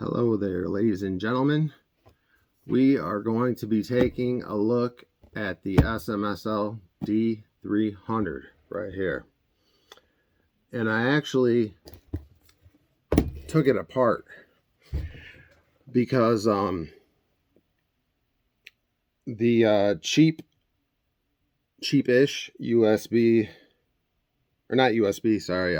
Hello there, ladies and gentlemen. We are going to be taking a look at the SMSL D300 right here. And I actually took it apart because the cheapish USB, or not USB, sorry,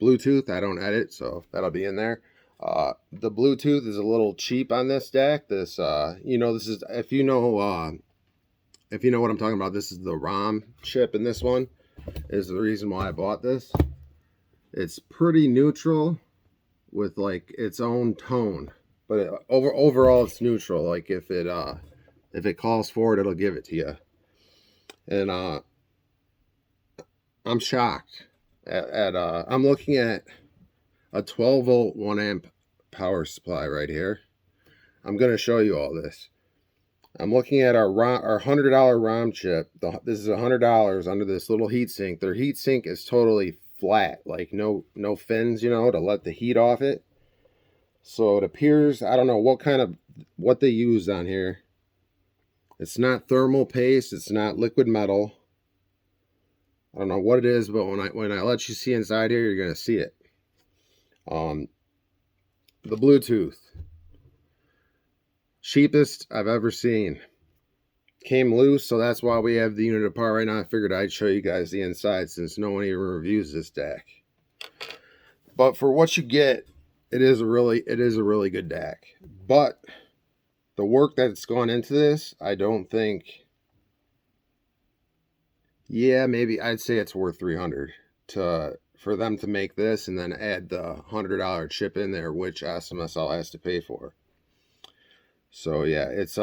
Bluetooth, I don't edit, so that'll be in there. The Bluetooth is a little cheap on this DAC. This, this is, if you know what I'm talking about, this is the ROHM chip in this one, is the reason why I bought this. It's pretty neutral with like its own tone, but overall it's neutral. Like if it calls for it, it'll give it to you. And I'm shocked I'm looking at a 12 volt 1 amp power supply right here. I'm going to show you all this. I'm looking at our $100 ROHM chip. This is $100 under this little heatsink. Their heatsink is totally flat, like no fins, to let the heat off it. So it appears, I don't know what they used on here. It's not thermal paste, it's not liquid metal. I don't know what it is, but when I let you see inside here, you're going to see it. The Bluetooth, cheapest I've ever seen. Came loose, so that's why we have the unit apart right now. I figured I'd show you guys the inside since no one even reviews this DAC. But for what you get, it is a really good DAC. But the work that's gone into this, I don't think. Yeah, maybe I'd say it's worth $300 for them to make this and then add the $100 chip in there, which SMSL has to pay for. So yeah, it's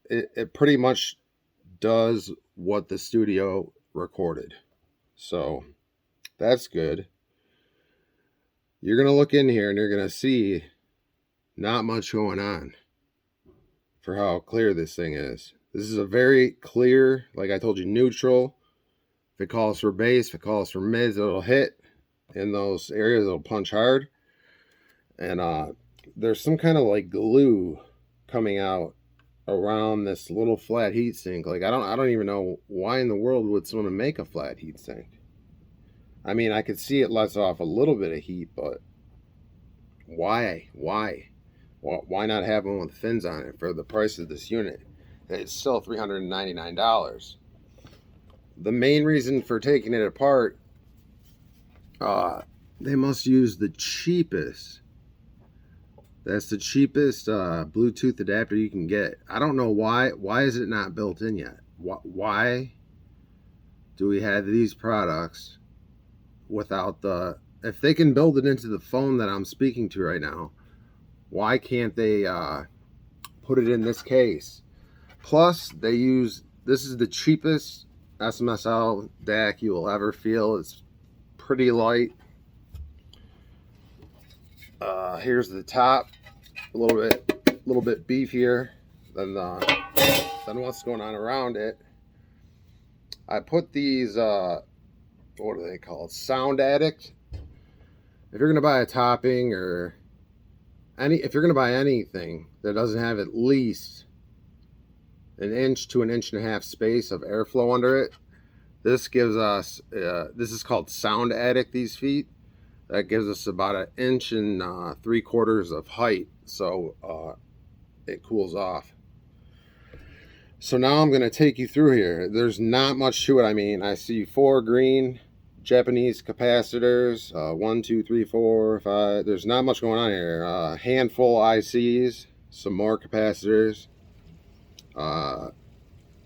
it pretty much does what the studio recorded. So that's good. You're gonna look in here and you're gonna see not much going on for how clear this thing is. This is a very clear, like I told you, neutral. If it calls for bass, if it calls for mids, it'll hit. In those areas, it'll punch hard. And there's some kind of like glue coming out around this little flat heat sink. Like I don't even know why in the world would someone make a flat heat sink. I mean, I could see it lets off a little bit of heat, but why not have one with fins on it for the price of this unit? It's still $399. The main reason for taking it apart, they must use the cheapest. That's the cheapest Bluetooth adapter you can get. I don't know why. Why is it not built in yet? Why do we have these products without the... If they can build it into the phone that I'm speaking to right now, why can't they put it in this case? Plus, they use... This is the cheapest SMSL DAC you will ever feel. It's pretty light. Here's the top, a little bit beefier than what's going on around it. I put these what are they called? Sound Addict. If you're gonna buy a topping or if you're gonna buy anything that doesn't have at least an inch to an inch and a half space of airflow under it, this gives us, this is called Sound Addict, these feet. That gives us about 1 3/4 inches of height, so it cools off. So now I'm going to take you through here. There's not much to it. I mean, I see 4 green Japanese capacitors, 1, 2, 3, 4, 5. There's not much going on here. A handful ICs, some more capacitors.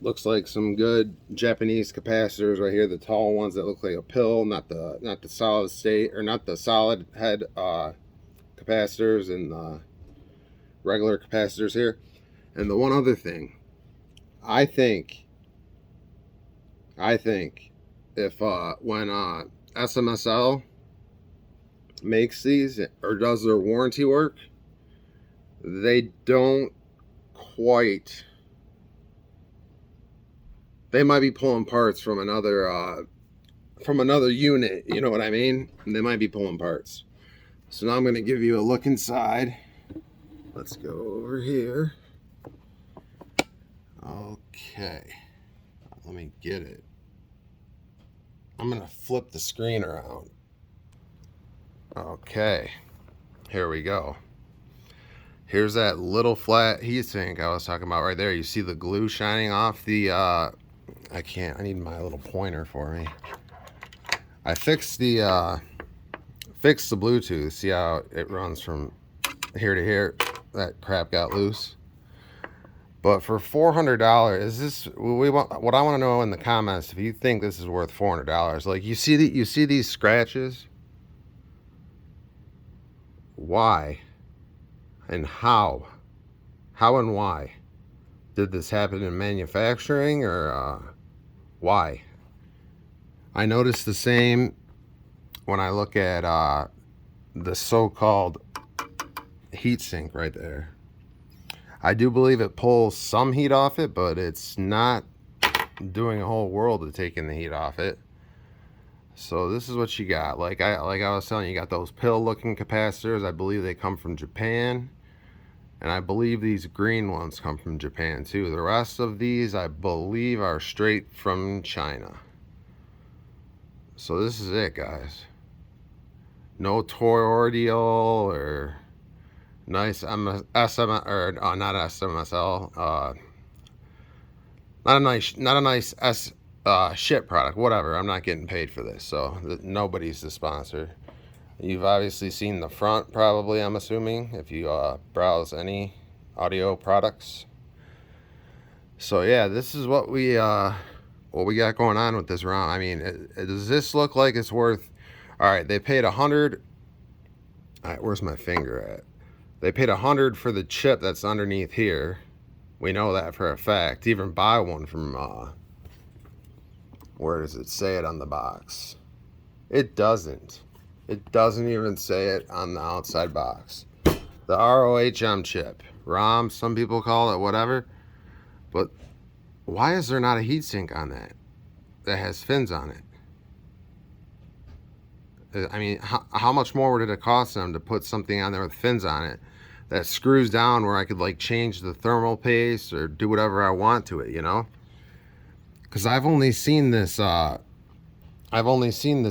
Looks like some good Japanese capacitors right here, the tall ones that look like a pill, not the solid state, or not the solid head capacitors, and the regular capacitors here. And the one other thing, I think if when SMSL makes these or does their warranty work, they don't quite... They might be pulling parts from another unit, you know what I mean? And they might be pulling parts. So now I'm going to give you a look inside. Let's go over here. Okay, let me get it. I'm gonna flip the screen around. Okay, here we go. Here's that little flat heatsink I was talking about right there. You see the glue shining off the, I need my little pointer for me. I fixed the Bluetooth. See how it runs from here to here? That crap got loose. But for $400, is this what I want to know in the comments? If you think this is worth $400, like you see these scratches. Why and how and why did this happen in manufacturing, or why? I noticed the same when I look at the so-called heatsink right there. I do believe it pulls some heat off it, but it's not doing a whole world of taking the heat off it. So this is what you got. Like I was telling you, got those pill-looking capacitors. I believe they come from Japan, and I believe these green ones come from Japan too. The rest of these, I believe, are straight from China. So this is it, guys. No Tordial or nice not SMSL, not a nice shit product. Whatever. I'm not getting paid for this, so nobody's the sponsor. You've obviously seen the front, probably. I'm assuming if you browse any audio products. So yeah, this is what we got going on with this ROHM. I mean, does this look like it's worth? All right, they paid 100. All right, where's my finger at? They paid 100 for the chip that's underneath here. We know that for a fact. Even buy one from, where does it say it on the box? It doesn't. It doesn't even say it on the outside box. The ROHM chip. ROHM, some people call it, whatever. But why is there not a heatsink on that has fins on it? I mean, how much more did it cost them to put something on there with fins on it that screws down where I could like change the thermal paste or do whatever I want to it, you know? Because I've only seen this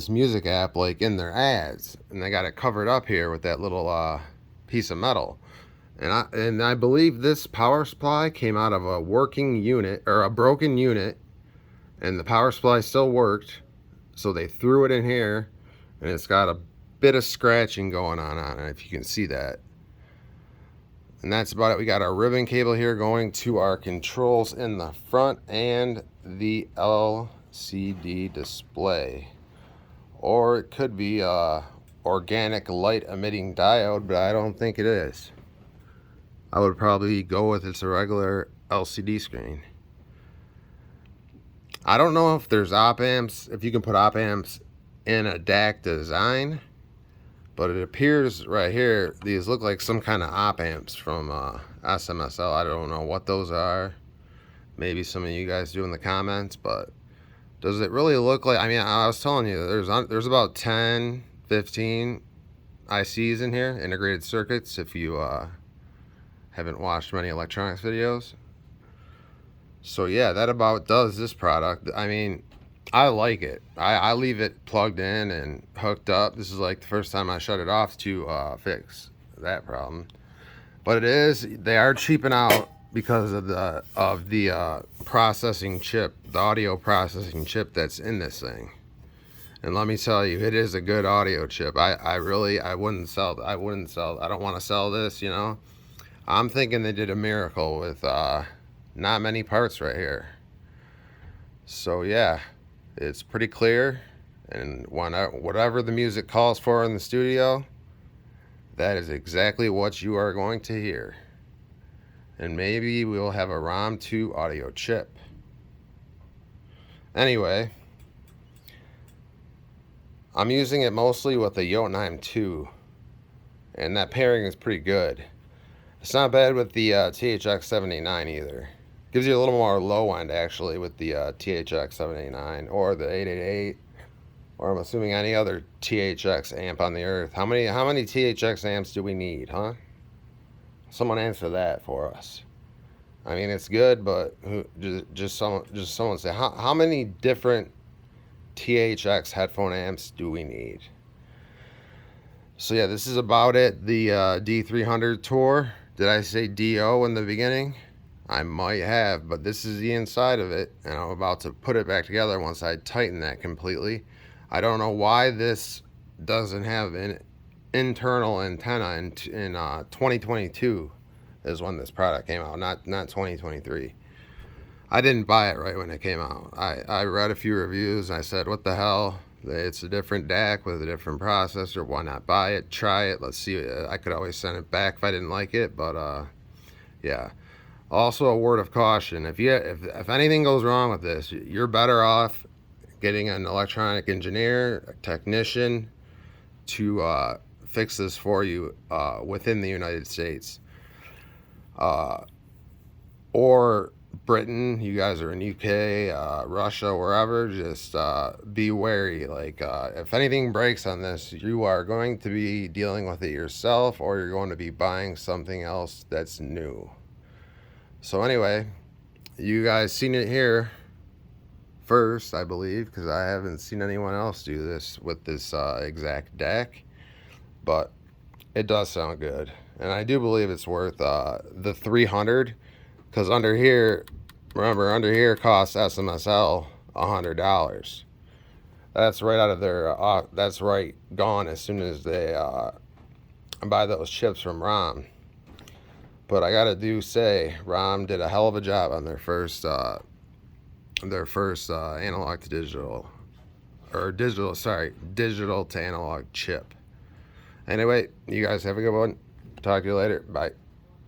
music app like in their ads, and they got it covered up here with that little piece of metal. And I believe this power supply came out of a working unit or a broken unit, and the power supply still worked, so they threw it in here. And it's got a bit of scratching going on it, if you can see that. And that's about it. We got our ribbon cable here going to our controls in the front and the LCD display. Or it could be a organic light emitting diode, but I don't think it is. I would probably go with it's a regular LCD screen. I don't know if there's op amps, if you can put op amps in a DAC design, but it appears right here these look like some kind of op amps from SMSL. I don't know what those are. Maybe some of you guys do in the comments, but does it really look like? I mean, I was telling you there's about 10 15 ICs in here, integrated circuits, if you haven't watched many electronics videos. So yeah, that about does this product. I mean, I like it. I leave it plugged in and hooked up. This is like the first time I shut it off to fix that problem. But they are cheaping out because of the processing chip, the audio processing chip that's in this thing. And let me tell you, it is a good audio chip. I wouldn't sell. I don't want to sell this, you know. I'm thinking they did a miracle with not many parts right here. So yeah, it's pretty clear, and whatever the music calls for in the studio, that is exactly what you are going to hear. And maybe we'll have a ROHM 2 audio chip. Anyway, I'm using it mostly with the ROHM 2, and that pairing is pretty good. It's not bad with the THX 789 either. Gives you a little more low end actually with the THX 789 or the 888, or I'm assuming any other THX amp on the earth. How many THX amps do we need, huh? Someone answer that for us. I mean, it's good, but just someone say how many different THX headphone amps do we need? So yeah, this is about it. The D300 tour. Did I say DO in the beginning? I might have, but this is the inside of it, and I'm about to put it back together once I tighten that completely. I don't know why this doesn't have an internal antenna in 2022 is when this product came out, not 2023. I didn't buy it right when it came out. I read a few reviews and I said, what the hell? It's a different DAC with a different processor. Why not buy it? Try it. Let's see. I could always send it back if I didn't like it, but yeah. Also, a word of caution: if anything goes wrong with this, you're better off getting an electronic engineer, a technician, to fix this for you within the United States, or Britain. You guys are in UK, Russia, wherever. Just be wary. Like if anything breaks on this, you are going to be dealing with it yourself, or you're going to be buying something else that's new. So anyway, you guys seen it here first, I believe, because I haven't seen anyone else do this with this exact DAC, but it does sound good, and I do believe it's worth the 300, because under here, remember, under here costs SMSL $100. That's right out of their that's right gone as soon as they buy those chips from ROHM. But I gotta say, ROHM did a hell of a job on their first analog to digital, or digital to analog chip. Anyway, you guys have a good one. Talk to you later. Bye.